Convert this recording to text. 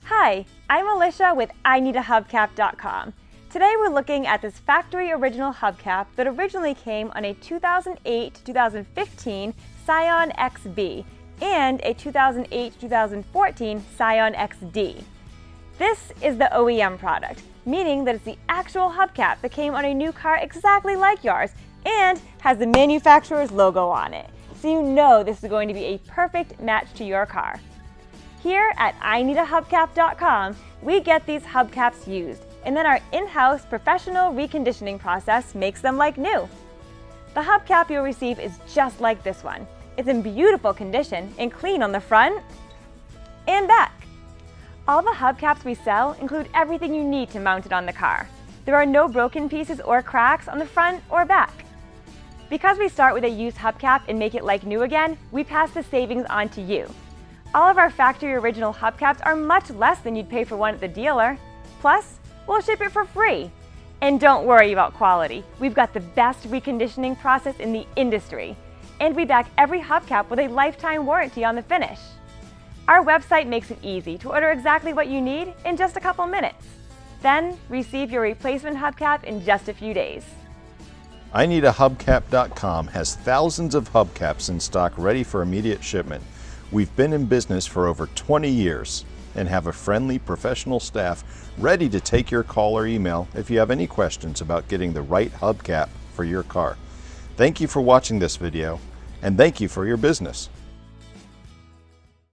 Hi, I'm Alicia with IneedAHubcap.com. Today we're looking at this factory original hubcap that originally came on a 2008-2015 Scion XB and a 2008-2014 Scion XD. This is the OEM product, meaning that it's the actual hubcap that came on a new car exactly like yours and has the manufacturer's logo on it, so you know this is going to be a perfect match to your car. Here at IneedAHubcap.com, we get these hubcaps used, and then our in-house professional reconditioning process makes them like new. The hubcap you'll receive is just like this one. It's in beautiful condition and clean on the front and back. All the hubcaps we sell include everything you need to mount it on the car. There are no broken pieces or cracks on the front or back. Because we start with a used hubcap and make it like new again, we pass the savings on to you. All of our factory original hubcaps are much less than you'd pay for one at the dealer. Plus, we'll ship it for free. And don't worry about quality. We've got the best reconditioning process in the industry. And we back every hubcap with a lifetime warranty on the finish. Our website makes it easy to order exactly what you need in just a couple minutes. Then, receive your replacement hubcap in just a few days. IneedAHubcap.com has thousands of hubcaps in stock ready for immediate shipment. We've been in business for over 20 years and have a friendly professional staff ready to take your call or email if you have any questions about getting the right hubcap for your car. Thank you for watching this video, and thank you for your business.